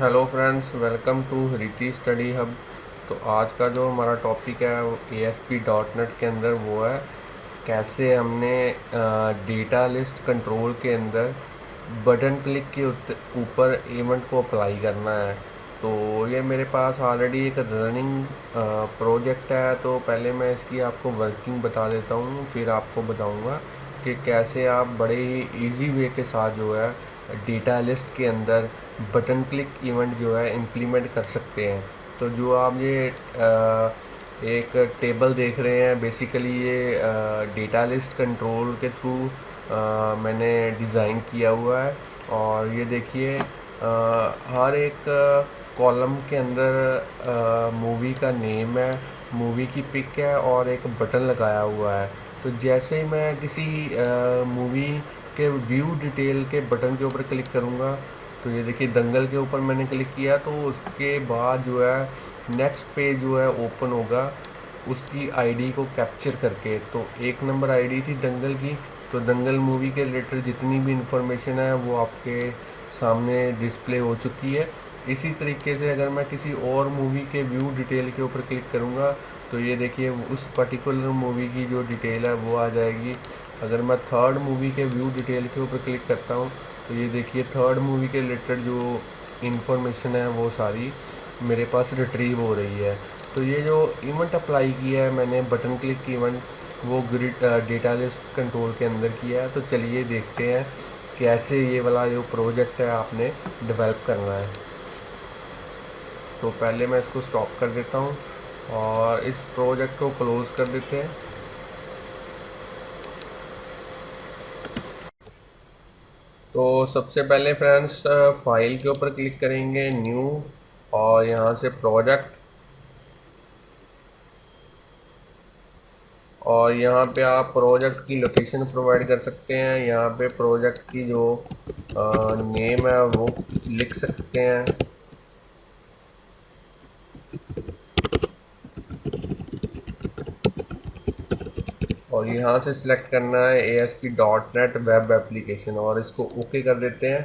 Hello friends, welcome to Hriti study hub. तो आज का जो हमारा टॉपिक है वो ASP.NET के अंदर वो है कैसे हमने डेटा लिस्ट कंट्रोल के अंदर बटन क्लिक के ऊपर इवेंट को अप्लाई करना है। तो ये मेरे पास ऑलरेडी एक रनिंग प्रोजेक्ट है, तो पहले मैं इसकी आपको वर्किंग बता देता हूँ, फिर आपको बताऊँगा कि कैसे आप बड़े ही इजी वे के साथ जो है डेटा लिस्ट के अंदर बटन क्लिक इवेंट जो है इम्प्लीमेंट कर सकते हैं। तो जो आप ये एक टेबल देख रहे हैं, बेसिकली ये डेटा लिस्ट कंट्रोल के थ्रू मैंने डिज़ाइन किया हुआ है। और ये देखिए, हर एक कॉलम के अंदर मूवी का नेम है, मूवी की पिक है और एक बटन लगाया हुआ है। तो जैसे ही मैं किसी मूवी के व्यू डिटेल के बटन के ऊपर क्लिक करूँगा, तो ये देखिए दंगल के ऊपर मैंने क्लिक किया, तो उसके बाद जो है नेक्स्ट पेज जो है ओपन होगा उसकी आईडी को कैप्चर करके। तो एक नंबर आईडी थी दंगल की, तो दंगल मूवी के रिलेटेड जितनी भी इंफॉर्मेशन है वो आपके सामने डिस्प्ले हो चुकी है। इसी तरीके से अगर मैं किसी और मूवी के व्यू डिटेल के ऊपर क्लिक करूँगा, तो ये देखिए उस पर्टिकुलर मूवी की जो डिटेल है वो आ जाएगी। अगर मैं थर्ड मूवी के व्यू डिटेल के ऊपर क्लिक करता हूँ, तो ये देखिए थर्ड मूवी के रिलेटेड जो इन्फॉर्मेशन है वो सारी मेरे पास रिट्रीव हो रही है। तो ये जो इवेंट अप्लाई किया है मैंने बटन क्लिक इवेंट, वो ग्रिड डेटा लिस्ट कंट्रोल के अंदर किया है। तो चलिए देखते हैं कैसे ये वाला जो प्रोजेक्ट है आपने डेवलप करना है। तो पहले मैं इसको स्टॉप कर देता हूँ और इस प्रोजेक्ट को क्लोज़ कर देते हैं। तो सबसे पहले फ्रेंड्स फाइल के ऊपर क्लिक करेंगे, न्यू, और यहाँ से प्रोजेक्ट, और यहाँ पे आप प्रोजेक्ट की लोकेशन प्रोवाइड कर सकते हैं। यहाँ पे प्रोजेक्ट की जो नेम है वो लिख सकते हैं। और यहाँ से सिलेक्ट करना है ASP.NET वेब एप्लीकेशन और इसको ओके कर देते हैं।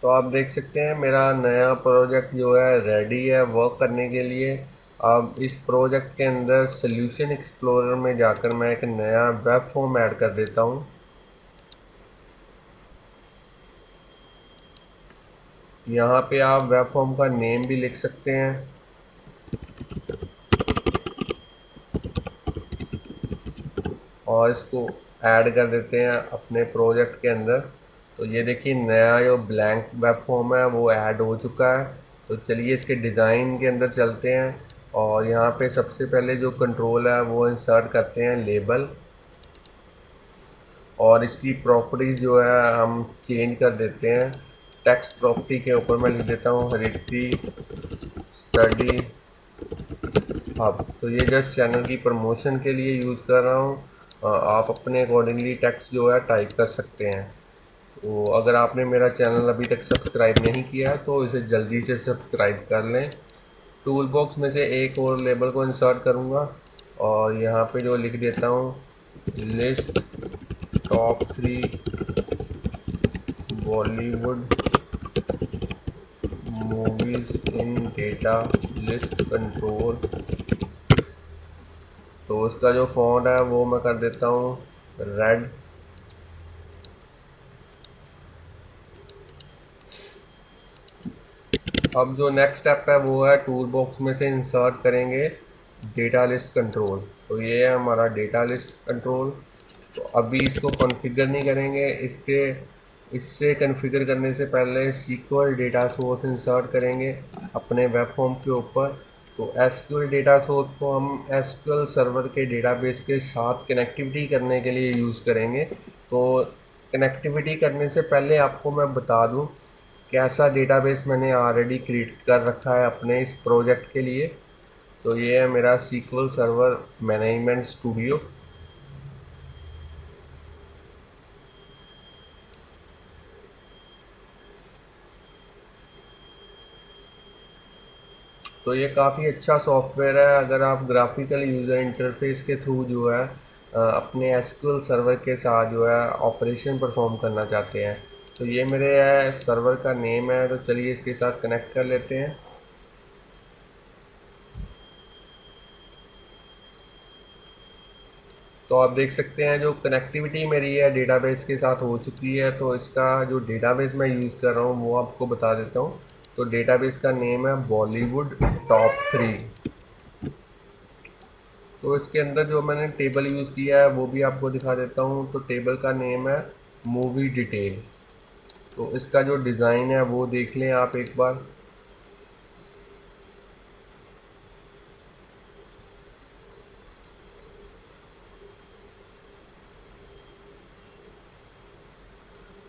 तो आप देख सकते हैं मेरा नया प्रोजेक्ट जो है रेडी है वर्क करने के लिए। अब इस प्रोजेक्ट के अंदर सॉल्यूशन एक्सप्लोरर में जाकर मैं एक नया वेब फॉर्म ऐड कर देता हूँ। यहाँ पे आप वेब फॉर्म का नेम भी लिख सकते हैं और इसको ऐड कर देते हैं अपने प्रोजेक्ट के अंदर। तो ये देखिए नया जो ब्लैंक वेब फॉर्म है वो ऐड हो चुका है। तो चलिए इसके डिज़ाइन के अंदर चलते हैं और यहाँ पे सबसे पहले जो कंट्रोल है वो इंसर्ट करते हैं लेबल। और इसकी प्रॉपर्टीज़ जो है हम चेंज कर देते हैं। टेक्स्ट प्रॉपर्टी के ऊपर मैं लिख देता हूँ हृति स्टडी हब। तो ये जस्ट चैनल की प्रमोशन के लिए यूज़ कर रहा हूँ। आप अपने अकॉर्डिंगली टेक्स्ट जो है टाइप कर सकते हैं। तो अगर आपने मेरा चैनल अभी तक सब्सक्राइब नहीं किया है तो इसे जल्दी से सब्सक्राइब कर लें। टूल बॉक्स में से एक और लेबल को इंसर्ट करूँगा और यहाँ पे जो लिख देता हूँ लिस्ट टॉप 3 बॉलीवुड मूवीज़ इन डेटा लिस्ट कंट्रोल। तो उसका जो फ़ॉन्ट है वो मैं कर देता हूँ रेड। अब जो नेक्स्ट स्टेप है वो है टूल बॉक्स में से इंसर्ट करेंगे डेटा लिस्ट कंट्रोल। तो ये है हमारा डेटा लिस्ट कंट्रोल। तो अभी इसको कॉन्फ़िगर नहीं करेंगे, इससे कॉन्फ़िगर करने से पहले SQL डेटा सोर्स इंसर्ट करेंगे अपने वेब फॉर्म के ऊपर। तो SQL डेटा सोर्स को हम SQL सर्वर के डेटाबेस के साथ कनेक्टिविटी करने के लिए यूज़ करेंगे। तो कनेक्टिविटी करने से पहले आपको मैं बता दूं कैसा डेटाबेस मैंने ऑलरेडी क्रिएट कर रखा है अपने इस प्रोजेक्ट के लिए। तो ये है मेरा SQL सर्वर मैनेजमेंट स्टूडियो। तो ये काफ़ी अच्छा सॉफ्टवेयर है। अगर आप ग्राफिकल यूज़र इंटरफेस के थ्रू जो है अपने एसक्यूएल सर्वर के साथ जो है ऑपरेशन परफॉर्म करना चाहते हैं। तो ये मेरे सर्वर का नेम है, तो चलिए इसके साथ कनेक्ट कर लेते हैं। तो आप देख सकते हैं जो कनेक्टिविटी मेरी है डेटाबेस के साथ हो चुकी है। तो इसका जो डेटाबेस मैं यूज़ कर रहा हूँ वो आपको बता देता हूँ। तो डेटाबेस का नेम है बॉलीवुड टॉप 3। तो इसके अंदर जो मैंने टेबल यूज़ किया है वो भी आपको दिखा देता हूँ। तो टेबल का नेम है मूवी डिटेल। तो इसका जो डिज़ाइन है वो देख लें आप एक बार।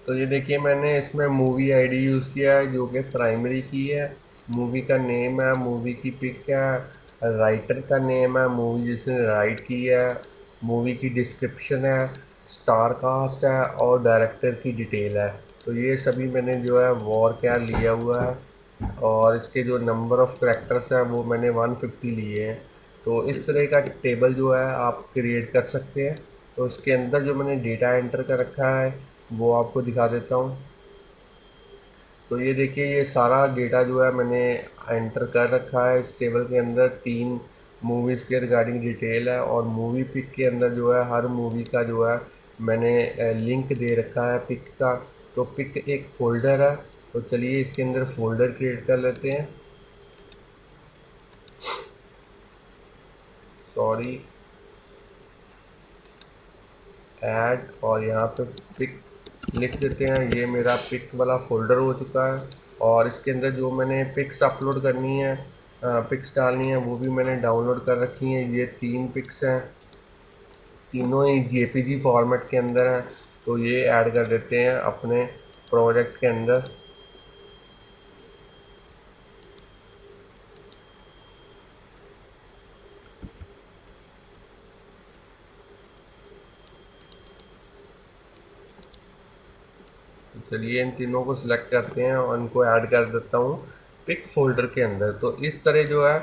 तो ये देखिए मैंने इसमें मूवी आईडी यूज़ किया है जो कि प्राइमरी की है। मूवी का नेम है, मूवी की पिक है, राइटर का नेम है, मूवी जिसने राइट की है, मूवी की डिस्क्रिप्शन है, स्टार कास्ट है और डायरेक्टर की डिटेल है। तो ये सभी मैंने जो है वॉर क्या लिया हुआ है और इसके जो नंबर ऑफ़ करेक्टर्स हैं वो मैंने 150 लिए हैं। तो इस तरह का टेबल जो है आप क्रिएट कर सकते हैं। तो इसके अंदर जो मैंने डेटा एंटर कर रखा है वो आपको दिखा देता हूँ। तो ये देखिए ये सारा डेटा जो है मैंने एंटर कर रखा है इस टेबल के अंदर। 3 मूवीज़ के रिगार्डिंग डिटेल है और मूवी पिक के अंदर जो है हर मूवी का जो है मैंने लिंक दे रखा है पिक का। तो पिक एक फ़ोल्डर है। तो चलिए इसके अंदर फ़ोल्डर क्रिएट कर लेते हैं। सॉरी, ऐड और यहाँ पे पिक लिख देते हैं। ये मेरा पिक वाला फ़ोल्डर हो चुका है और इसके अंदर जो मैंने पिक्स अपलोड करनी है, पिक्स डालनी है वो भी मैंने डाउनलोड कर रखी हैं। ये 3 पिक्स हैं, तीनों ही जेपीजी फॉर्मेट के अंदर हैं। तो ये ऐड कर देते हैं अपने प्रोजेक्ट के अंदर। तो चलिए इन तीनों को सिलेक्ट करते हैं और इनको ऐड कर देता हूँ पिक फोल्डर के अंदर। तो इस तरह जो है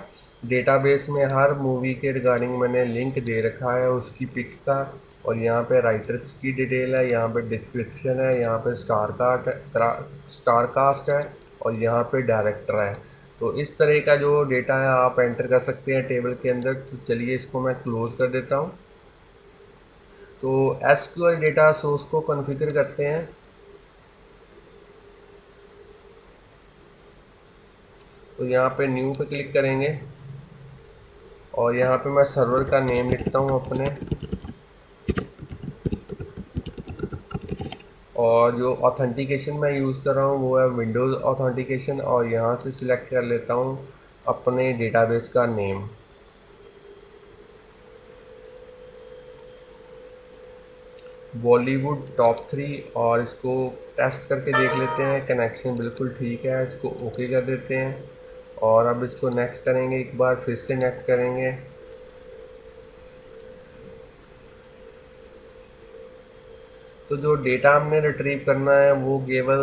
डेटाबेस में हर मूवी के रिगार्डिंग मैंने लिंक दे रखा है उसकी पिक का। और यहाँ पे राइटर्स की डिटेल है, यहाँ पे डिस्क्रिप्शन है, यहाँ पे स्टार कास्ट है और यहाँ पे डायरेक्टर है। तो इस तरह का जो डेटा है आप एंटर कर सकते हैं टेबल के अंदर। तो चलिए इसको मैं क्लोज़ कर देता हूँ। तो एसक्यूएल डेटा सोर्स को कॉन्फ़िगर करते हैं। तो यहाँ पे न्यू पे क्लिक करेंगे और यहाँ पे मैं सर्वर का नेम लिखता हूँ अपने। और जो ऑथेंटिकेशन मैं यूज़ कर रहा हूँ वो है विंडोज़ ऑथेंटिकेशन और यहाँ से सिलेक्ट कर लेता हूँ अपने डेटाबेस का नेम। बॉलीवुड टॉप 3 और इसको टेस्ट करके देख लेते हैं कनेक्शन बिल्कुल ठीक है। इसको ओके कर देते हैं और अब इसको नेक्स्ट करेंगे, एक बार फिर से नेक्स्ट करेंगे। तो जो डेटा हमने रिट्रीव करना है वो केवल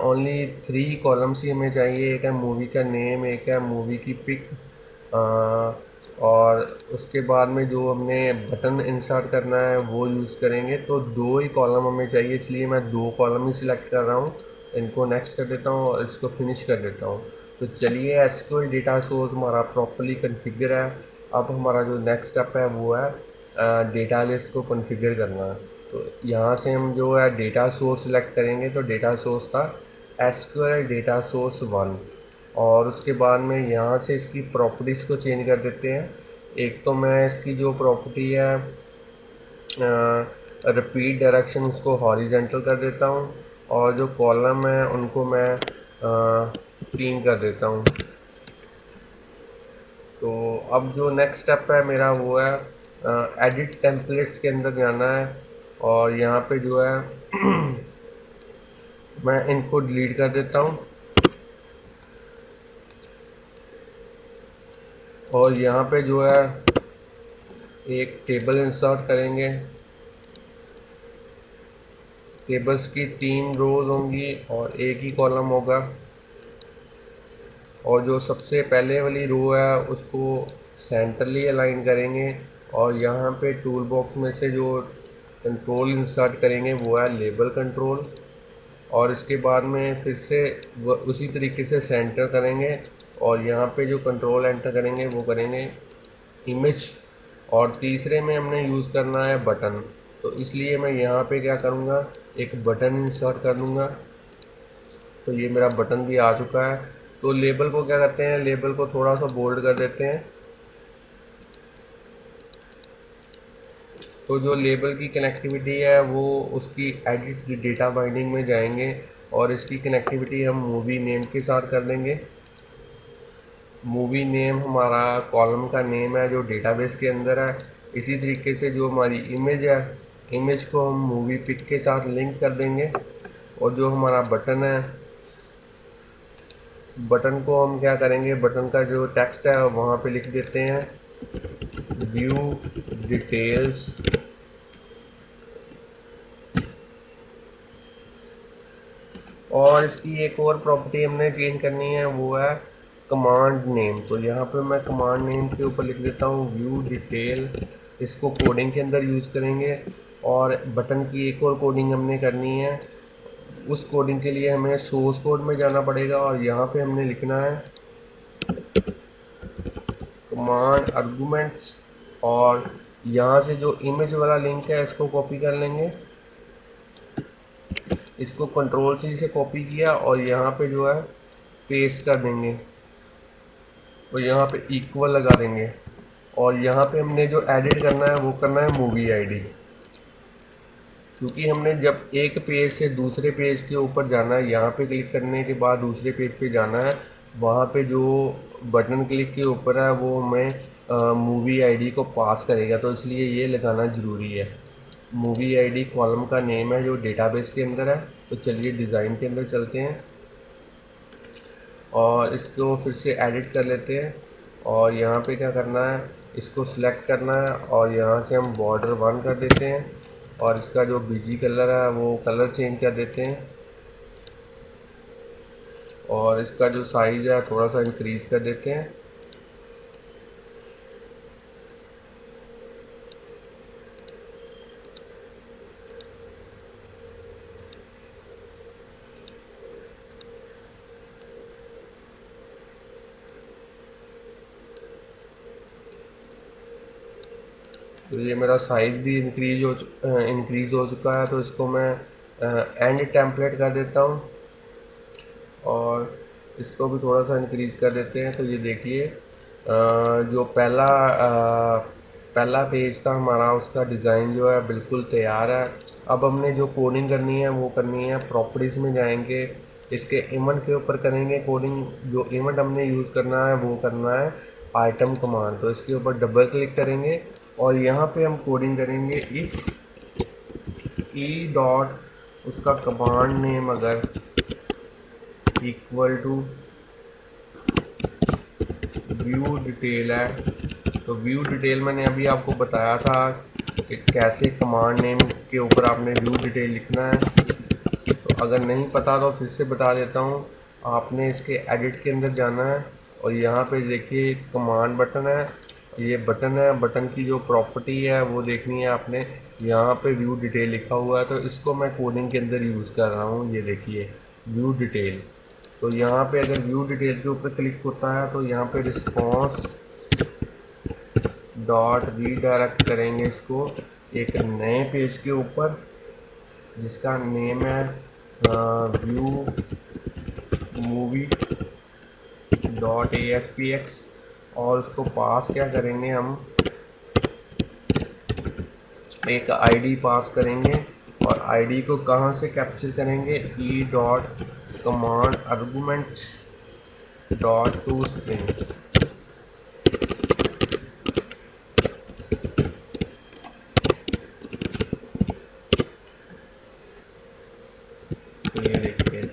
ओनली 3 कॉलम्स ही हमें चाहिए। एक है मूवी का नेम, एक है मूवी की पिक और उसके बाद में जो हमने बटन इंसर्ट करना है वो यूज़ करेंगे। तो 2 ही कॉलम हमें चाहिए, इसलिए मैं 2 कॉलम ही सिलेक्ट कर रहा हूँ। इनको नेक्स्ट कर देता हूँ और इसको फिनिश कर देता हूँ। तो चलिए एसक्यूएल डेटा सोर्स हमारा प्रॉपर्ली कॉन्फ़िगर है। अब हमारा जो नेक्स्ट स्टेप है वो है डेटा लिस्ट को कॉन्फ़िगर करना। तो यहाँ से हम जो है डेटा सोर्स सिलेक्ट करेंगे। तो डेटा सोर्स था एसक्यूएल डेटा सोर्स 1 और उसके बाद में यहाँ से इसकी प्रॉपर्टीज़ को चेंज कर देते हैं। एक तो मैं इसकी जो प्रॉपर्टी है रिपीट डायरेक्शन उसको हॉरिजेंटल कर देता हूँ और जो कॉलम है उनको मैं 3 कर देता हूँ। तो अब जो नेक्स्ट स्टेप है मेरा वो है एडिट टेम्पलेट्स के अंदर जाना है और यहाँ पे जो है मैं इनको डिलीट कर देता हूँ और यहाँ पे जो है एक टेबल इंसर्ट करेंगे। टेबल्स की 3 रोज़ होंगी और एक ही कॉलम होगा और जो सबसे पहले वाली रो है उसको सेंटरली अलाइन करेंगे और यहाँ पे टूल बॉक्स में से जो कंट्रोल इंसर्ट करेंगे वो है लेबल कंट्रोल। और इसके बाद में फिर से उसी तरीके से सेंटर करेंगे और यहाँ पे जो कंट्रोल एंटर करेंगे वो करेंगे इमेज। और तीसरे में हमने यूज़ करना है बटन, तो इसलिए मैं यहाँ पे क्या करूँगा, एक बटन इंसर्ट कर दूँगा। तो ये मेरा बटन भी आ चुका है। तो लेबल को क्या करते हैं, लेबल को थोड़ा सा बोल्ड कर देते हैं। तो जो लेबल की कनेक्टिविटी है वो उसकी एडिट डेटा बाइंडिंग में जाएंगे और इसकी कनेक्टिविटी हम मूवी नेम के साथ कर देंगे। मूवी नेम हमारा कॉलम का नेम है जो डेटाबेस के अंदर है। इसी तरीके से जो हमारी इमेज है, इमेज को हम मूवी पिक के साथ लिंक कर देंगे। और जो हमारा बटन है, बटन को हम क्या करेंगे, बटन का जो टेक्स्ट है वहाँ पे लिख देते हैं व्यू डिटेल्स। और इसकी एक और प्रॉपर्टी हमने चेंज करनी है, वो है कमांड नेम। तो यहाँ पे मैं कमांड नेम के ऊपर लिख देता हूँ व्यू डिटेल। इसको कोडिंग के अंदर यूज़ करेंगे। और बटन की एक और कोडिंग हमने करनी है। उस कोडिंग के लिए हमें सोर्स कोड में जाना पड़ेगा और यहाँ पे हमने लिखना है कमांड आर्गुमेंट्स। और यहाँ से जो इमेज वाला लिंक है इसको कॉपी कर लेंगे। इसको कंट्रोल सी से कॉपी किया और यहाँ पे जो है पेस्ट कर देंगे और यहाँ पे इक्वल लगा देंगे। और यहाँ पे हमने जो एडिट करना है वो करना है मूवी आईडी, क्योंकि हमने जब एक पेज से दूसरे पेज के ऊपर जाना है, यहाँ पे क्लिक करने के बाद दूसरे पेज पे जाना है, वहाँ पे जो बटन क्लिक के ऊपर है वो हमें मूवी आईडी को पास करेगा। तो इसलिए ये लगाना ज़रूरी है। मूवी आईडी कॉलम का नेम है जो डेटाबेस के अंदर है। तो चलिए डिज़ाइन के अंदर चलते हैं और इसको फिर से एडिट कर लेते हैं। और यहाँ पे क्या करना है, इसको सिलेक्ट करना है और यहाँ से हम बॉर्डर 1 कर देते हैं और इसका जो बीजी कलर है वो कलर चेंज कर देते हैं। और इसका जो साइज़ है थोड़ा सा इंक्रीज़ कर देते हैं। तो ये मेरा साइज़ भी इंक्रीज़ हो चुका है। तो इसको मैं एंड टेम्पलेट कर देता हूँ और इसको भी थोड़ा सा इंक्रीज़ कर देते हैं। तो ये देखिए जो पहला पेज था हमारा, उसका डिज़ाइन जो है बिल्कुल तैयार है। अब हमने जो कोडिंग करनी है वो करनी है प्रॉपर्टीज़ में जाएंगे, इसके इवेंट के ऊपर करेंगे कोडिंग। जो इवेंट हमने यूज़ करना है वो करना है आइटम कमांड। तो इसके ऊपर डबल क्लिक करेंगे और यहाँ पे हम कोडिंग करेंगे इफ़ ई डॉट उसका कमांड नेम अगर इक्वल टू व्यू डिटेल है। तो व्यू डिटेल मैंने अभी आपको बताया था कि कैसे कमांड नेम के ऊपर आपने व्यू डिटेल लिखना है। तो अगर नहीं पता तो फिर से बता देता हूँ। आपने इसके एडिट के अंदर जाना है और यहाँ पे देखिए कमांड बटन है, ये बटन है। बटन की जो प्रॉपर्टी है वो देखनी है आपने। यहाँ पे व्यू डिटेल लिखा हुआ है तो इसको मैं कोडिंग के अंदर यूज़ कर रहा हूँ। ये देखिए व्यू डिटेल। तो यहाँ पे अगर व्यू डिटेल के ऊपर क्लिक होता है तो यहाँ पे रिस्पॉन्स डॉट रीडायरेक्ट करेंगे इसको एक नए पेज के ऊपर जिसका नेम है व्यू मूवी डॉट ASPX। और उसको पास क्या करेंगे, हम एक आईडी पास करेंगे। और आईडी को कहाँ से कैप्चर करेंगे, E dot command arguments dot to string. तो ये देखिए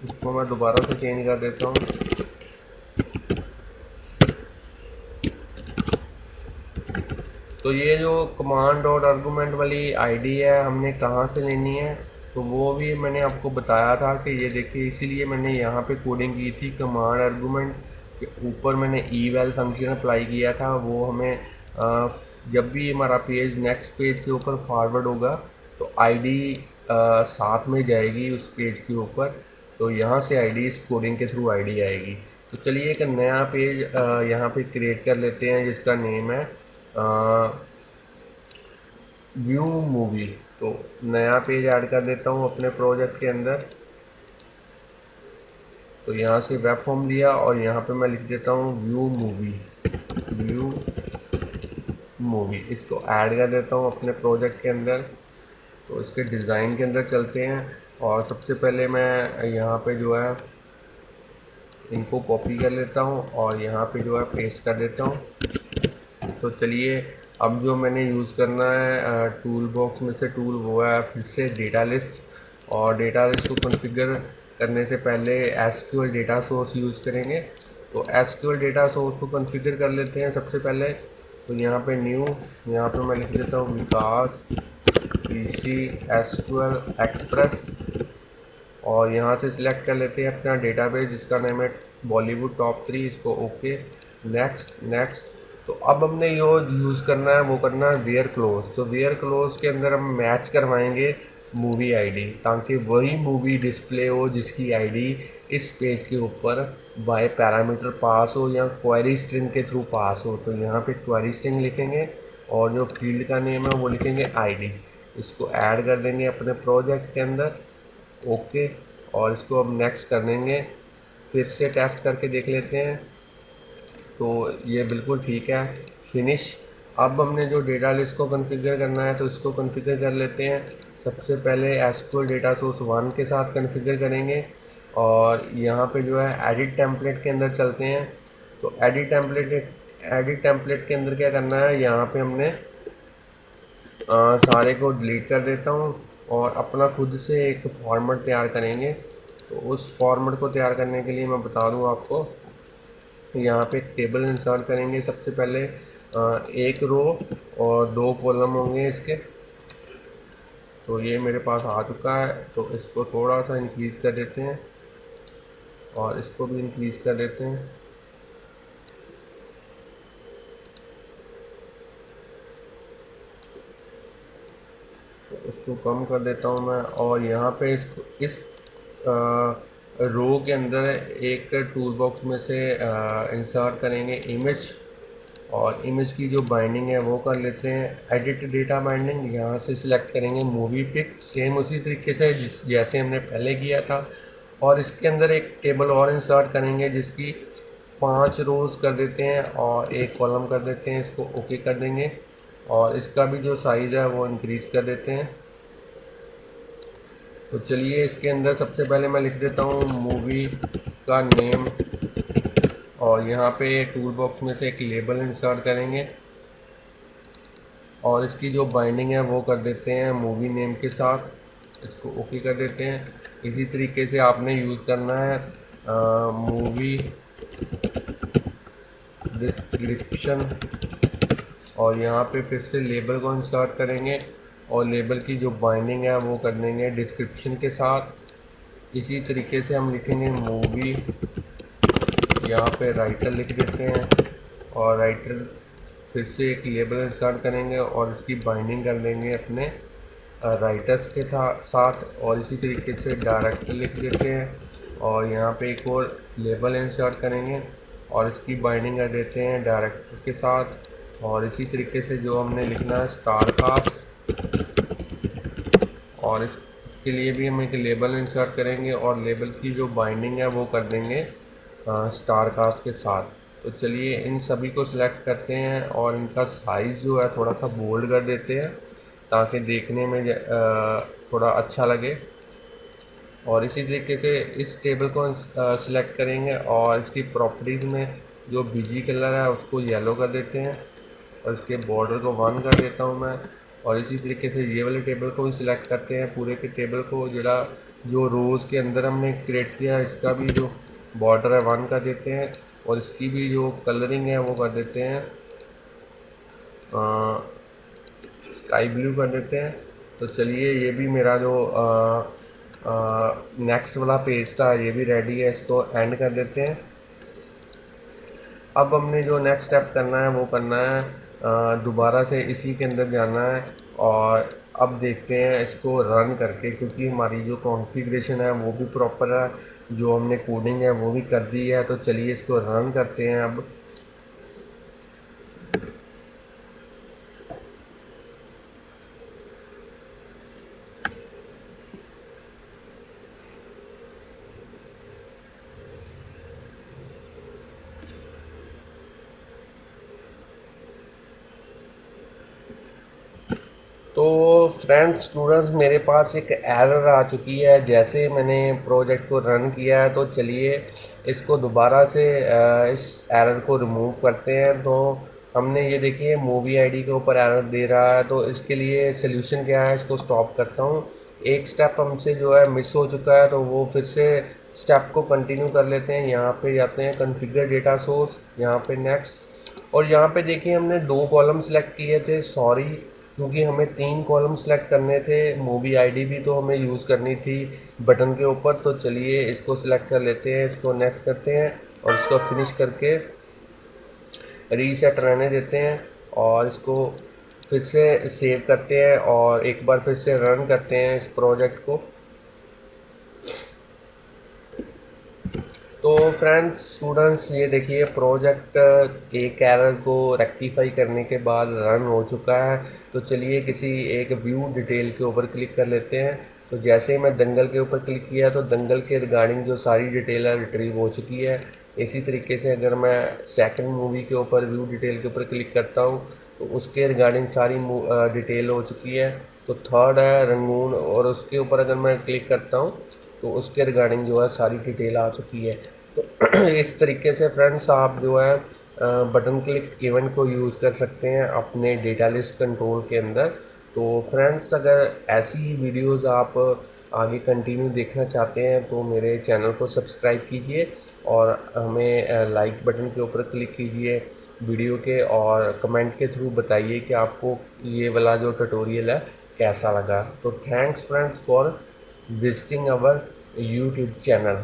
इसको मैं दोबारा से चेंज कर देता हूँ। तो ये जो कमांड और आर्गूमेंट वाली आईडी है हमने कहाँ से लेनी है, तो वो भी मैंने आपको बताया था कि ये देखिए, इसीलिए मैंने यहाँ पे कोडिंग की थी कमांड आर्गूमेंट के ऊपर मैंने ईवैल फंक्शन अप्लाई किया था। वो हमें जब भी हमारा पेज नेक्स्ट पेज के ऊपर फॉरवर्ड होगा तो आईडी साथ में जाएगी उस पेज के ऊपर। तो यहाँ से आईडी इस कोडिंग के थ्रू आईडी आएगी। तो चलिए एक नया पेज यहाँ पे क्रिएट कर लेते हैं जिसका नेम है व्यू मूवी। तो नया पेज ऐड कर देता हूँ अपने प्रोजेक्ट के अंदर। तो यहाँ से वेब फॉर्म लिया और यहाँ पे मैं लिख देता हूँ व्यू मूवी। व्यू मूवी इसको ऐड कर देता हूँ अपने प्रोजेक्ट के अंदर। तो इसके डिज़ाइन के अंदर चलते हैं और सबसे पहले मैं यहाँ पे जो है इनको कॉपी कर लेता हूँ और यहाँ पे जो है पेस्ट कर देता हूँ। तो चलिए अब जो मैंने यूज़ करना है टूल बॉक्स में से टूल, वो है फिर से डेटा लिस्ट। और डेटा लिस्ट को कॉन्फ़िगर करने से पहले एसक्यूएल डेटा सोर्स यूज़ करेंगे। तो एसक्यूएल डेटा सोर्स को कॉन्फ़िगर कर लेते हैं सबसे पहले। तो यहाँ पे न्यू, यहाँ पे मैं लिख देता हूँ विकास पीसी एसक्यूएल एक्सप्रेस। और यहाँ से सिलेक्ट कर लेते हैं अपना डेटाबेस जिसका नाम है बॉलीवुड टॉप 3। इसको ओके, नेक्स्ट नेक्स्ट। तो अब हमने जो यूज़ करना है वो करना है वेयर क्लोज। तो वेयर क्लोज के अंदर हम मैच करवाएंगे मूवी आईडी, ताकि वही मूवी डिस्प्ले हो जिसकी आईडी इस पेज के ऊपर बाय पैरामीटर पास हो या क्वेरी स्ट्रिंग के थ्रू पास हो। तो यहाँ पे क्वेरी स्ट्रिंग लिखेंगे और जो फील्ड का नेम है वो लिखेंगे आईडी। इसको ऐड कर देंगे अपने प्रोजेक्ट के अंदर। ओके, और इसको अब नेक्स्ट कर देंगे। फिर से टेस्ट करके देख लेते हैं। तो ये बिल्कुल ठीक है, फिनिश। अब हमने जो डेटा लिस्ट को कॉन्फ़िगर करना है तो इसको कॉन्फ़िगर कर लेते हैं। सबसे पहले एसक्यूएल डेटा सोर्स 1 के साथ कॉन्फ़िगर करेंगे और यहाँ पे जो है एडिट टेम्पलेट के अंदर चलते हैं। तो एडिट टेम्पलेट के अंदर क्या करना है, यहाँ पे हमने सारे को डिलीट कर देता हूँ और अपना खुद से एक फॉर्मेट तैयार करेंगे। तो उस फॉर्मेट को तैयार करने के लिए मैं बता दूँ आपको, यहाँ पे एक टेबल इंसर्ट करेंगे सबसे पहले। एक रो और 2 कॉलम होंगे इसके। तो ये मेरे पास आ चुका है, तो इसको थोड़ा सा इंक्रीज़ कर देते हैं और इसको भी इंक्रीज़ कर देते हैं। तो इसको कम कर देता हूँ मैं। और यहाँ पे इस रो के अंदर एक टूल बॉक्स में से इंसर्ट करेंगे इमेज। और इमेज की जो बाइंडिंग है वो कर लेते हैं एडिट डेटा बाइंडिंग। यहाँ से सिलेक्ट करेंगे मूवी पिक, सेम उसी तरीके से जैसे हमने पहले किया था। और इसके अंदर एक टेबल और इंसर्ट करेंगे जिसकी 5 रोज़ कर देते हैं और एक कॉलम कर देते हैं। इसको ओके कर देंगे और इसका भी जो साइज़ है वो इंक्रीज़ कर देते हैं। तो चलिए इसके अंदर सबसे पहले मैं लिख देता हूँ मूवी का नेम और यहाँ पे टूल बॉक्स में से एक लेबल इंसर्ट करेंगे और इसकी जो बाइंडिंग है वो कर देते हैं मूवी नेम के साथ। इसको ओके कर देते हैं। इसी तरीके से आपने यूज़ करना है मूवी डिस्क्रिप्शन। और यहाँ पे फिर से लेबल को इंसर्ट करेंगे और लेबल की जो बाइंडिंग है वो कर देंगे डिस्क्रिप्शन के साथ। इसी तरीके से हम लिखेंगे मूवी, यहाँ पे राइटर लिख देते हैं और राइटर फिर से एक लेबल इंसर्ट करेंगे और इसकी बाइंडिंग कर देंगे अपने राइटर्स के साथ। और इसी तरीके से डायरेक्टर लिख देते हैं और यहाँ पे एक और लेबल इंसर्ट करेंगे और इसकी बाइंडिंग कर देते हैं डायरेक्टर के साथ। और इसी तरीके से जो हमने लिखना है स्टार कास्ट, और इसके लिए भी हम एक लेबल इंसर्ट करेंगे और लेबल की जो बाइंडिंग है वो कर देंगे स्टार कास्ट के साथ। तो चलिए इन सभी को सिलेक्ट करते हैं और इनका साइज़ जो है थोड़ा सा बोल्ड कर देते हैं ताकि देखने में थोड़ा अच्छा लगे। और इसी तरीके से इस टेबल को सिलेक्ट करेंगे और इसकी प्रॉपर्टीज़ में जो बीजी कलर है उसको येलो कर देते हैं और इसके बॉर्डर को 1 कर देता हूँ मैं। और इसी तरीके से ये वाले टेबल को भी सिलेक्ट करते हैं, पूरे के टेबल को जो रोज़ के अंदर हमने क्रिएट किया है इसका भी जो बॉर्डर है 1 कर देते हैं और इसकी भी जो कलरिंग है वो कर देते हैं स्काई ब्लू कर देते हैं। तो चलिए ये भी मेरा जो नेक्स्ट वाला पेज था ये भी रेडी है, इसको एंड कर देते हैं। अब हमने जो नेक्स्ट स्टेप करना है वो करना है, दोबारा से इसी के अंदर जाना है और अब देखते हैं इसको रन करके, क्योंकि हमारी जो कॉन्फ़िगरेशन है वो भी प्रॉपर है, जो हमने कोडिंग है वो भी कर दी है। तो चलिए इसको रन करते हैं अब। तो फ्रेंड्स स्टूडेंट्स, मेरे पास एक एरर आ चुकी है जैसे मैंने प्रोजेक्ट को रन किया है। तो चलिए इसको दोबारा से इस एरर को रिमूव करते हैं। तो हमने ये देखिए मूवी आईडी के ऊपर एरर दे रहा है, तो इसके लिए सल्यूशन क्या है, इसको स्टॉप करता हूँ। एक स्टेप हमसे जो है मिस हो चुका है, तो वो फिर से स्टेप को कंटिन्यू कर लेते हैं। यहाँ पे जाते हैं कॉन्फ़िगर डेटा सोर्स, यहाँ पे नेक्स्ट, और यहाँ पे देखिए हमने 2 कॉलम सेलेक्ट किए थे, सॉरी, क्योंकि हमें 3 कॉलम सेलेक्ट करने थे। मूवी आईडी भी तो हमें यूज़ करनी थी बटन के ऊपर। तो चलिए इसको सिलेक्ट कर लेते हैं, इसको नेक्स्ट करते हैं और इसको फिनिश करके रीसेट रहने देते हैं और इसको फिर से सेव करते हैं और एक बार फिर से रन करते हैं इस प्रोजेक्ट को। तो फ्रेंड्स स्टूडेंट्स, ये देखिए प्रोजेक्ट एक एरर को रेक्टिफाई करने के बाद रन हो चुका है। तो चलिए किसी एक व्यू डिटेल के ऊपर क्लिक कर लेते हैं। तो जैसे ही मैं दंगल के ऊपर क्लिक किया तो दंगल के रिगार्डिंग जो सारी डिटेल है रिट्रीव हो चुकी है। इसी तरीके से अगर मैं सेकंड मूवी के ऊपर व्यू डिटेल के ऊपर क्लिक करता हूँ तो उसके रिगार्डिंग सारी डिटेल हो चुकी है। तो थर्ड है रंगून, और उसके ऊपर अगर मैं क्लिक करता हूँ तो उसके रिगार्डिंग जो है सारी डिटेल आ चुकी है। तो इस तरीके से फ्रेंड्स आप जो है बटन क्लिक इवेंट को यूज़ कर सकते हैं अपने डेटा लिस्ट कंट्रोल के अंदर। तो फ्रेंड्स अगर ऐसी वीडियोस आप आगे कंटिन्यू देखना चाहते हैं तो मेरे चैनल को सब्सक्राइब कीजिए और हमें लाइक बटन के ऊपर क्लिक कीजिए वीडियो के, और कमेंट के थ्रू बताइए कि आपको ये वाला जो ट्यूटोरियल है कैसा लगा। तो thanks friends for visiting our YouTube channel।